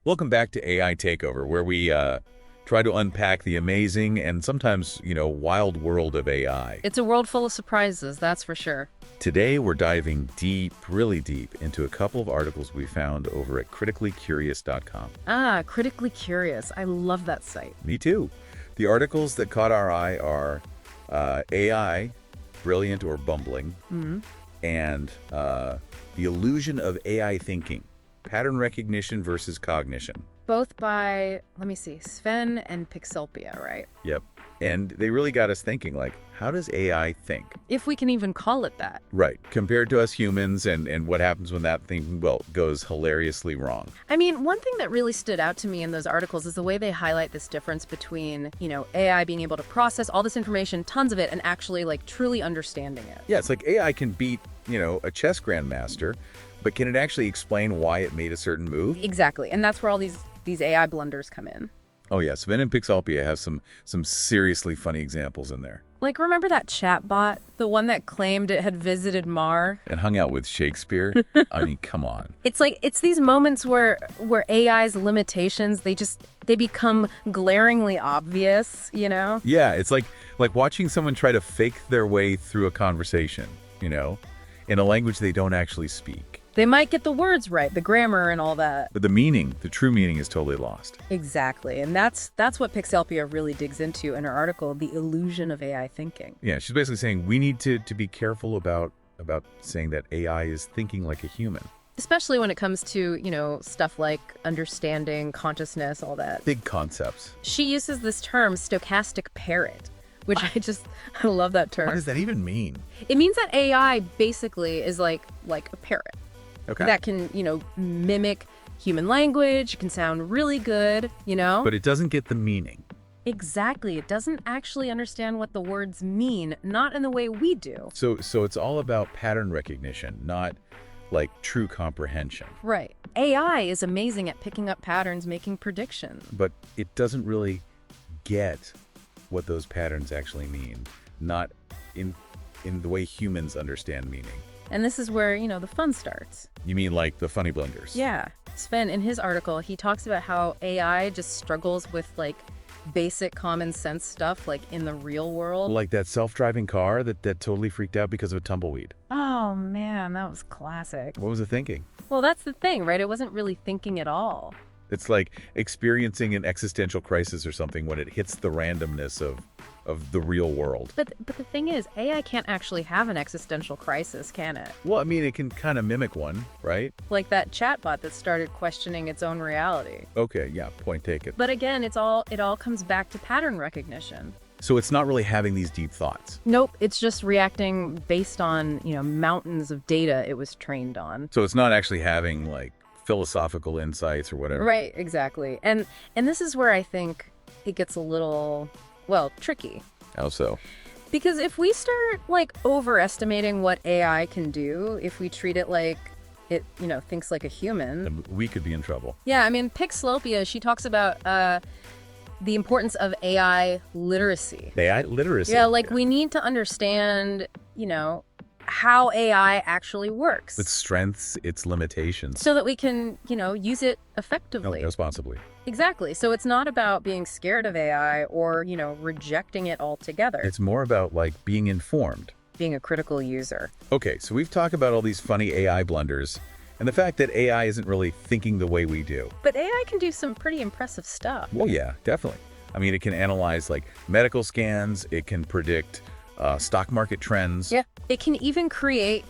Welcome back to AI Takeover, where we try to unpack the amazing and sometimes, wild world of AI. It's a world full of surprises, that's for sure. Today, we're diving deep, really deep, into a couple of articles we found over at criticallycurious.com. Ah, Critically Curious. I love that site. Me too. The articles that caught our eye are AI, brilliant or bumbling, and the illusion of AI thinking, pattern recognition versus cognition. Both by, let me see, Sven and PixelPia, right? Yep. And they really got us thinking, like, how does AI think? If we can even call it that. Right. Compared to us humans and what happens when that thing, well, goes hilariously wrong. I mean, one thing that really stood out to me in those articles is the way they highlight this difference between, AI being able to process all this information, tons of it, and actually, truly understanding it. Yeah, it's like AI can beat, a chess grandmaster, but can it actually explain why it made a certain move? Exactly. And that's where all these AI blunders come in. Oh, yeah. Sven and PixelPia have some seriously funny examples in there. Like, remember that chatbot? The one that claimed it had visited Mars? And hung out with Shakespeare? I mean, come on. It's these moments where AI's limitations, they become glaringly obvious, Yeah, it's like watching someone try to fake their way through a conversation, in a language they don't actually speak. They might get the words right, the grammar and all that. But the meaning, the true meaning, is totally lost. Exactly. And that's what PixelPia really digs into in her article, The Illusion of AI Thinking. Yeah, she's basically saying we need to be careful about saying that AI is thinking like a human. Especially when it comes to, stuff like understanding, consciousness, all that. Big concepts. She uses this term, stochastic parrot, which I love that term. What does that even mean? It means that AI basically is like a parrot. Okay. That can, mimic human language, can sound really good, But it doesn't get the meaning. Exactly. It doesn't actually understand what the words mean, not in the way we do. So it's all about pattern recognition, not like true comprehension. Right. AI is amazing at picking up patterns, making predictions. But it doesn't really get what those patterns actually mean, not in the way humans understand meaning. And this is where, the fun starts. You mean like the funny blunders? Yeah. Sven, in his article, he talks about how AI just struggles with, basic common sense stuff, in the real world. Like that self-driving car that totally freaked out because of a tumbleweed. Oh, man, that was classic. What was it thinking? Well, that's the thing, right? It wasn't really thinking at all. It's like experiencing an existential crisis or something when it hits the randomness of the real world. But the thing is, AI can't actually have an existential crisis, can it? Well, I mean, it can kind of mimic one, right? Like that chatbot that started questioning its own reality. Okay, yeah, point taken. But again, it all comes back to pattern recognition. So it's not really having these deep thoughts. Nope, it's just reacting based on, mountains of data it was trained on. So it's not actually having philosophical insights or whatever. Right, exactly. And this is where I think it gets a little, tricky. How so? Because if we start overestimating what AI can do, if we treat it like it, thinks like a human, Then we could be in trouble. Yeah, I mean, PixelPia, she talks about the importance of AI literacy. AI literacy. Yeah, we need to understand, how AI actually works. Its strengths, its limitations. So that we can, use it effectively. Responsibly. Exactly. So it's not about being scared of AI or, rejecting it altogether. It's more about being informed. Being a critical user. Okay, so we've talked about all these funny AI blunders and the fact that AI isn't really thinking the way we do. But AI can do some pretty impressive stuff. Well, yeah, definitely. I mean, it can analyze medical scans. It can predict stock market trends. Yeah. It can even create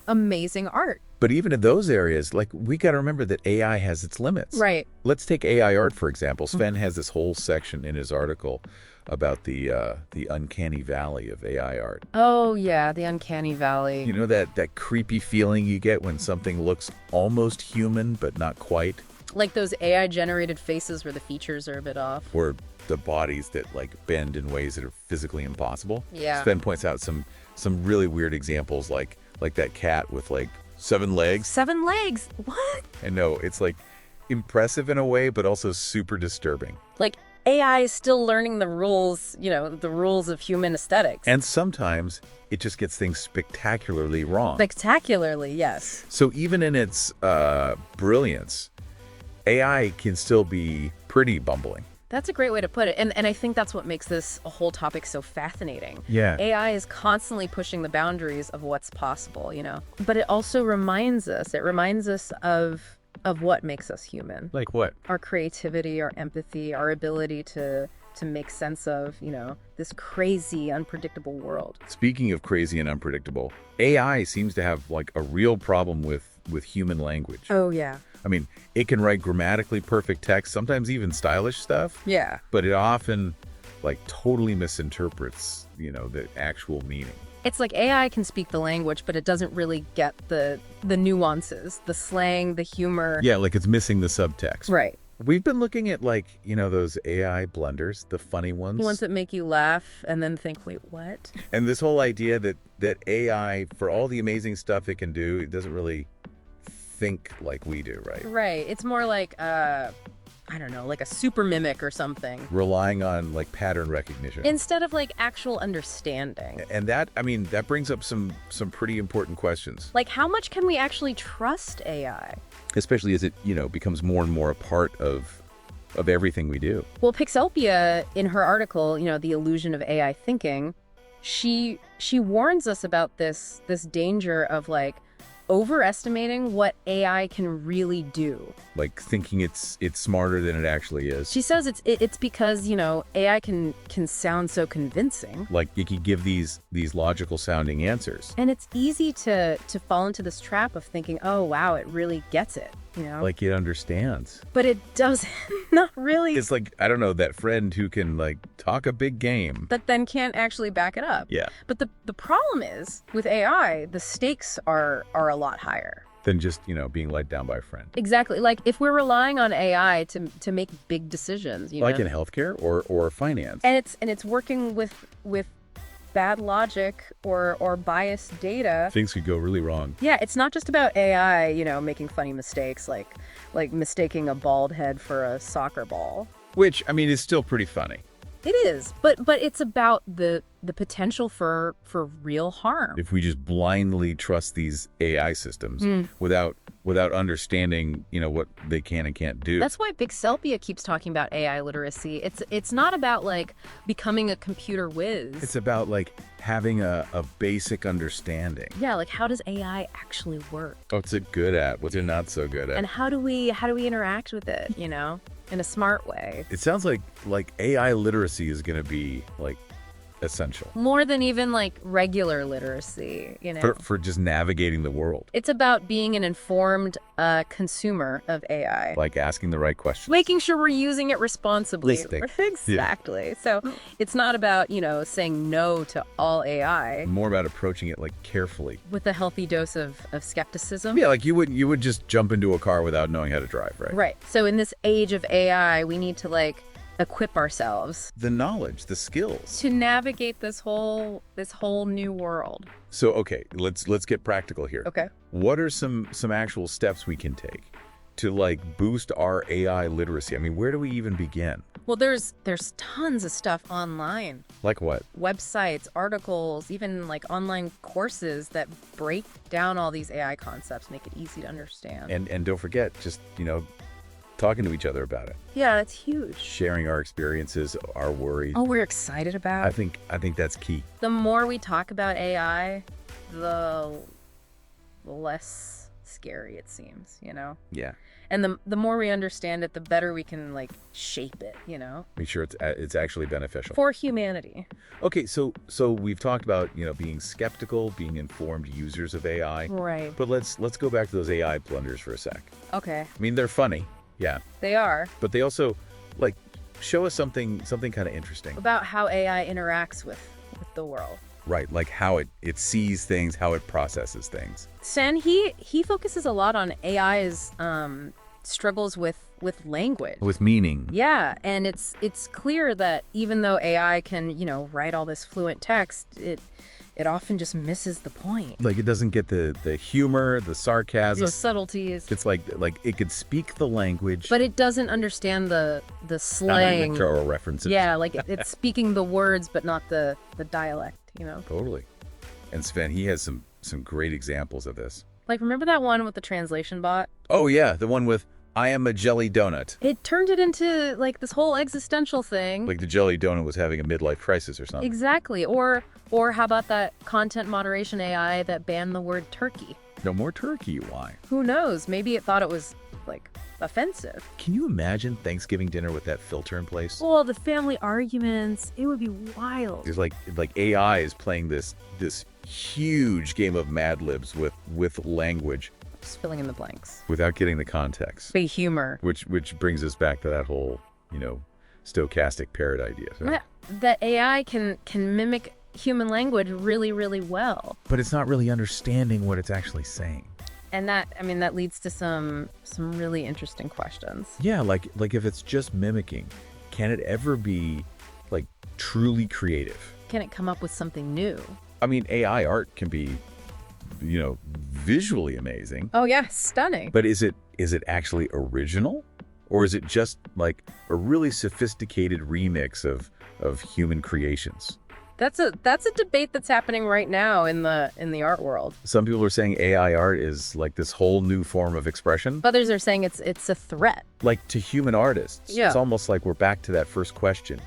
amazing art. But even in those areas, we got to remember that AI has its limits. Right. Let's take AI art, for example. Sven has this whole section in his article about the uncanny valley of AI art. Oh, yeah, the uncanny valley. You know that creepy feeling you get when something looks almost human, but not quite? Like those AI-generated faces where the features are a bit off. Or the bodies that bend in ways that are physically impossible. Yeah. Sven points out some really weird examples like that cat with 7 legs. 7 legs? What? And no, it's impressive in a way, but also super disturbing. AI is still learning the rules, the rules of human aesthetics. And sometimes it just gets things spectacularly wrong. Spectacularly, yes. So even in its brilliance, AI can still be pretty bumbling. That's a great way to put it. And I think that's what makes this a whole topic so fascinating. Yeah. AI is constantly pushing the boundaries of what's possible, But it also reminds us of what makes us human. Like what? Our creativity, our empathy, our ability to make sense of, this crazy, unpredictable world. Speaking of crazy and unpredictable, AI seems to have like a real problem with human language. Oh, yeah. I mean, it can write grammatically perfect text, sometimes even stylish stuff. Yeah. But it often like totally misinterprets, the actual meaning. It's like AI can speak the language, but it doesn't really get the nuances, the slang, the humor. Yeah, like it's missing the subtext. Right. We've been looking at those AI blunders, the funny ones. The ones that make you laugh and then think, wait, what? And this whole idea that AI, for all the amazing stuff it can do, it doesn't really think like we do, right? Right. It's more like, I don't know, like a super mimic or something. Relying on like pattern recognition. Instead of like actual understanding. And that brings up some pretty important questions. Like, how much can we actually trust AI? Especially as it, becomes more and more a part of everything we do. Well, PixelPia, in her article, The Illusion of AI Thinking, she warns us about this danger of like overestimating what AI can really do. Like thinking it's smarter than it actually is. She says it's because, AI can sound so convincing. Like you can give these logical sounding answers. And it's easy to fall into this trap of thinking, oh, wow, it really gets it, Like it understands. But it doesn't. Not really. It's like, I don't know, that friend who can like talk a big game. But then can't actually back it up. Yeah. But the problem is, with AI, the stakes are a lot higher than just, being let down by a friend. Exactly. Like if we're relying on AI to make big decisions, like in healthcare or finance. And it's working with bad logic or biased data. Things could go really wrong. Yeah, it's not just about AI, making funny mistakes like mistaking a bald head for a soccer ball. Which, I mean, is still pretty funny. It is, but it's about the potential for real harm. If we just blindly trust these AI systems without understanding, what they can and can't do. That's why PixelPia keeps talking about AI literacy. It's not about like becoming a computer whiz. It's about like having a basic understanding. Yeah, like how does AI actually work? What's it good at? What's it not so good at? And how do we interact with it, in a smart way? It sounds like AI literacy is going to be like essential. More than even like regular literacy, For just navigating the world. It's about being an informed consumer of AI. Like asking the right questions. Making sure we're using it responsibly. Listening. Exactly. Yeah. So it's not about, saying no to all AI. More about approaching it like carefully. With a healthy dose of skepticism. Yeah, like you would just jump into a car without knowing how to drive, right? Right. So in this age of AI, we need to like equip ourselves, the knowledge, the skills to navigate this whole new world. So okay, let's get practical here. Okay. What are some actual steps we can take to like boost our AI literacy? I mean, where do we even begin? Well, there's tons of stuff online. Like what? Websites, articles, even like online courses that break down all these AI concepts, make it easy to understand. And don't forget, just, talking to each other about it. Yeah, that's huge. Sharing our experiences, our worries. Oh, we're excited about. I think that's key. The more we talk about AI, the less scary it seems, Yeah. And the more we understand it, the better we can like shape it, Make sure it's actually beneficial for humanity. Okay, so we've talked about, being skeptical, being informed users of AI. Right. But let's go back to those AI blunders for a sec. Okay. I mean, they're funny. Yeah. They are. But they also like show us something kind of interesting about how AI interacts with the world. Right, like how it sees things, how it processes things. Sen, he focuses a lot on AI's struggles with language. With meaning. Yeah, and it's clear that even though AI can, write all this fluent text, it often just misses the point. Like it doesn't get the humor, the sarcasm, the subtleties. It's like it could speak the language, but it doesn't understand the slang or references. Yeah, like it's speaking the words but not the dialect, Totally. And Sven, he has some great examples of this. Like, remember that one with the translation bot? Oh yeah, the one with I am a jelly donut. It turned it into like this whole existential thing. Like the jelly donut was having a midlife crisis or something. Exactly. Or how about that content moderation AI that banned the word turkey? No more turkey, why? Who knows? Maybe it thought it was, like, offensive. Can you imagine Thanksgiving dinner with that filter in place? Oh, the family arguments. It would be wild. It's like AI is playing this huge game of Mad Libs with language Just filling in the blanks. without getting the context. Big humor. Which brings us back to that whole, stochastic parrot idea. So. Yeah, that AI can mimic human language really, really well. But it's not really understanding what it's actually saying. And that leads to some really interesting questions. Yeah, like if it's just mimicking, can it ever be like truly creative? Can it come up with something new? I mean, AI art can be, visually amazing. Oh yeah, stunning. But is it actually original? Or is it just like a really sophisticated remix of human creations? That's a debate that's happening right now in the art world. Some people are saying AI art is like this whole new form of expression. Others are saying it's a threat. Like to human artists. Yeah. It's almost like we're back to that first question,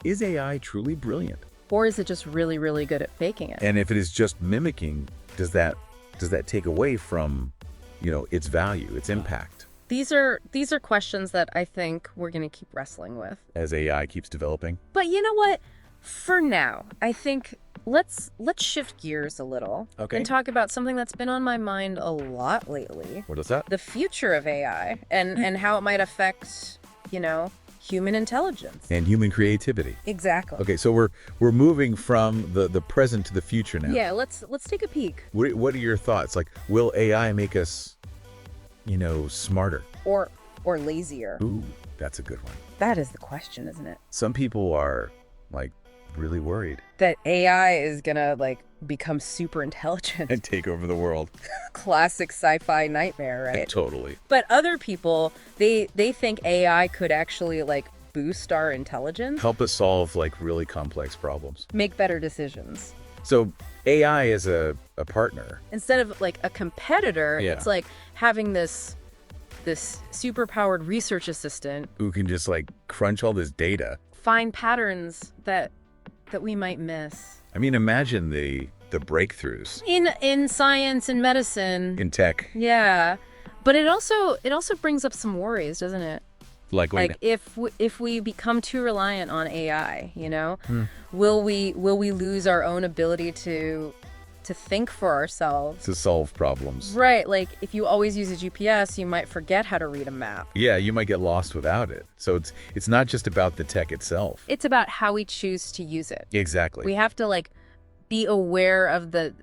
is AI truly brilliant? Or is it just really, really good at faking it? And if it is just mimicking, does that take away from, its value, its impact? These are questions that I think we're going to keep wrestling with As AI keeps developing? But you know what? For now, I think let's shift gears a little and talk about something that's been on my mind a lot lately. What is that? The future of AI and how it might affect, human intelligence. And human creativity. Exactly. Okay, so we're moving from the present to the future now. Yeah, let's take a peek. What are your thoughts? Like, will AI make us, smarter? Or lazier? Ooh, that's a good one. That is the question, isn't it? Some people are like really worried That AI is gonna become super intelligent. and take over the world. Classic sci-fi nightmare, right? Totally. But other people, they think AI could actually boost our intelligence, Help us solve really complex problems. make better decisions. So AI is a partner. Instead of a competitor, Yeah. it's like having this super powered research assistant Who can just crunch all this data. find patterns that we might miss. I mean, imagine the breakthroughs In science and medicine. in tech. Yeah. But it also brings up some worries, doesn't it? Like if we become too reliant on AI, will we lose our own ability to think for ourselves? to solve problems. Right, if you always use a GPS, you might forget how to read a map. Yeah, you might get lost without it. So it's not just about the tech itself. It's about how we choose to use it. Exactly. We have to be aware of the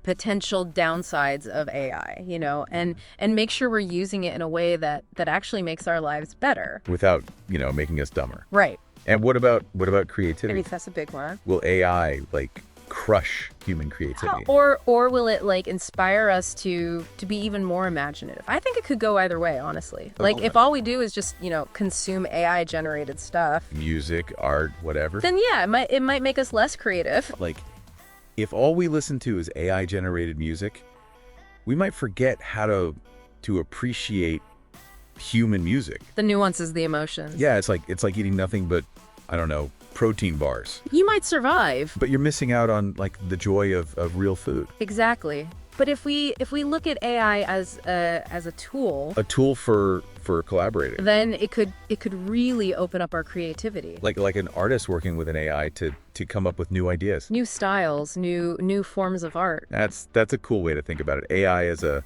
potential downsides of AI, and make sure we're using it in a way that actually makes our lives better. Without, making us dumber. Right. And what about I creativity? mean, that's a big one. Will AI crush human creativity? Or will it inspire us to be even more imaginative? I think it could go either way, honestly. If all we do is just, consume AI generated stuff, Music, art, whatever. then yeah, it might make us less creative. If all we listen to is AI generated music, we might forget how to appreciate human music. The nuances, the emotions. Yeah, it's like eating nothing but, I don't know, protein bars. You might survive. But you're missing out on the joy of real food. Exactly. But if we look at AI as a tool, A tool for collaborating. then it could really open up our creativity. Like an artist working with an AI to come up with new ideas. New styles, new forms of art. That's a cool way to think about it. AI as a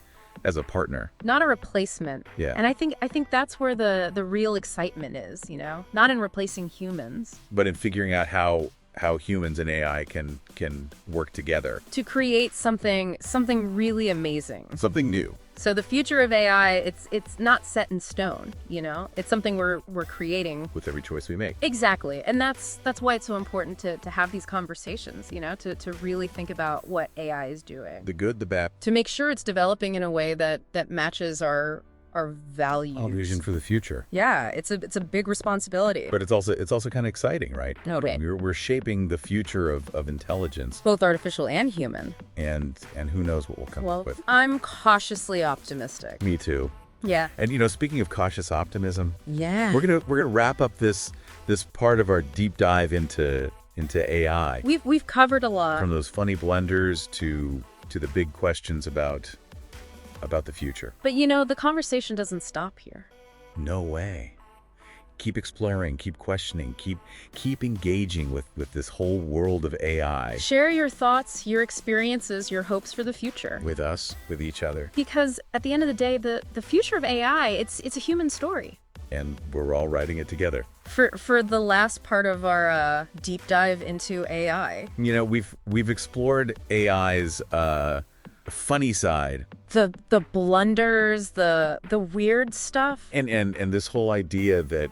partner. Not a replacement. Yeah. And I think that's where the real excitement is, not in replacing humans. But in figuring out how humans and AI can work together. To create something really amazing. Something new. So the future of AI, it's not set in stone, It's something we're creating. With every choice we make. Exactly. And that's why it's so important to have these conversations, to really think about what AI is doing. The good, the bad. To make sure it's developing in a way that matches our values. Our vision for the future. Yeah, it's a big responsibility. But it's also kind of exciting, right? No, right. We're shaping the future of intelligence, Both artificial and human. and who knows what we'll come up Well, with. I'm cautiously optimistic. Me too. Yeah. And speaking of cautious optimism, Yeah. we're gonna wrap up this part of our deep dive into AI. We've covered a lot. From those funny blunders to the big questions about the future. But the conversation doesn't stop here. No way. Keep exploring, keep questioning, keep engaging with this whole world of AI. Share your thoughts, your experiences, your hopes for the future. With us, with each other. Because at the end of the day, the future of AI, it's a human story. And we're all writing it together. For the last part of our deep dive into AI. We've explored AI's funny side. The blunders, the weird stuff. And this whole idea that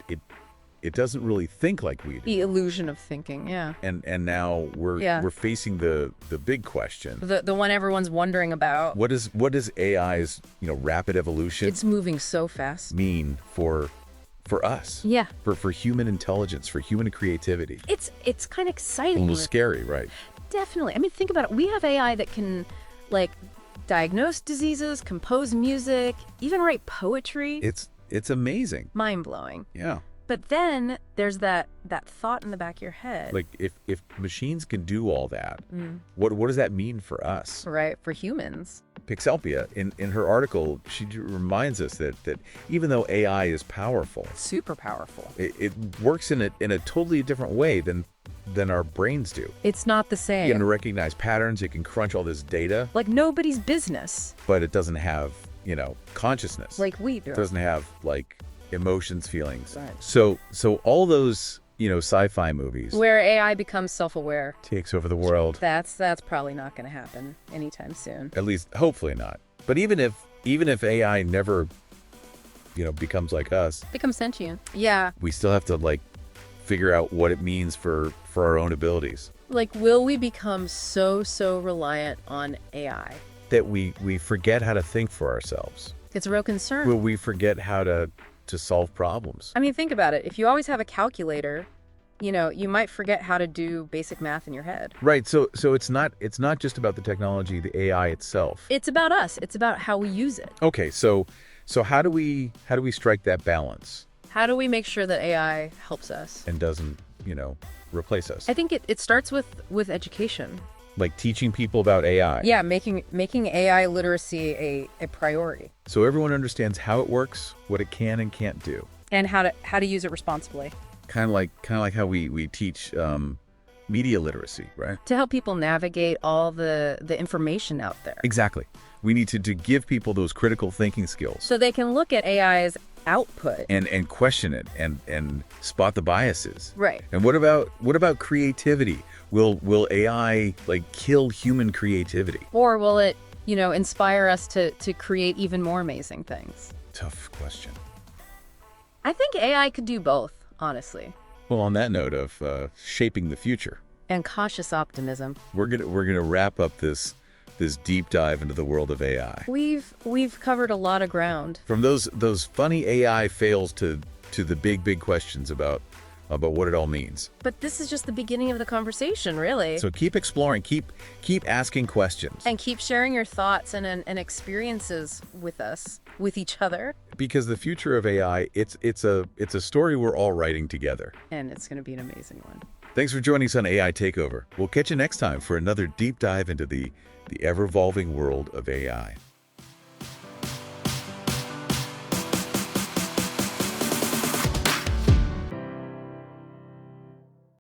it doesn't really think like we do. The illusion of thinking, yeah. And now we're facing the big question. The one everyone's wondering about. What does AI's rapid evolution It's moving so fast. mean for us? Yeah. For human intelligence, for human creativity. It's kind of A exciting. little scary, right? Definitely. I mean, think about it. We have AI that can diagnose diseases, compose music, even write poetry. It's amazing. Mind-blowing. Yeah. But then there's that thought in the back of your head. Like if machines can do all that, what does that mean for us? Right, for humans. PixelPia, in her article, she reminds us that even though AI is powerful, Super powerful. it works in a totally different way than our brains do. It's not the It same. can recognize patterns, it can crunch all this data, Like nobody's business. but it doesn't have, consciousness. Like we do. It doesn't have emotions, feelings. Right. So all those, sci-fi movies Where AI becomes self-aware. takes over the world. That's probably not going to happen anytime soon. At least hopefully not. But even if AI never becomes like us, Become sentient. Yeah. we still have to figure out what it means for our own abilities. Will we become so reliant on AI? That we forget how to think for ourselves. It's a real concern. Will we forget how to solve problems? I mean, think about it. If you always have a calculator, you might forget how to do basic math in your head. Right. So it's not just about the technology, the AI itself. It's about us. It's about how we use it. Okay. So how do we strike that balance How do we make sure that AI helps us? and doesn't, replace us? I think it starts with education. Like teaching people about AI. Yeah, making AI literacy a priority. So everyone understands how it works, what it can and can't do. And how to use it responsibly. Kind of like how we teach media literacy, right? To help people navigate all the information out there. Exactly. We need to give people those critical thinking skills. So they can look at AI's output. And question it and spot the biases. Right. And what about creativity? Will AI kill human creativity? Or will it, inspire us to create even more amazing things? Tough question. I think AI could do both, honestly. Well, on that note of shaping the future, And cautious optimism. we're gonna wrap up this deep dive into the world of AI. We've covered a lot of ground. From those funny AI fails to the big questions about what it all means. But this is just the beginning of the conversation, really. So keep exploring, keep asking questions. And keep sharing your thoughts and experiences with us, with each other. Because the future of AI, it's a story we're all writing together. And it's going to be an amazing one. Thanks for joining us on AI Takeover. We'll catch you next time for another deep dive into the ever-evolving world of AI.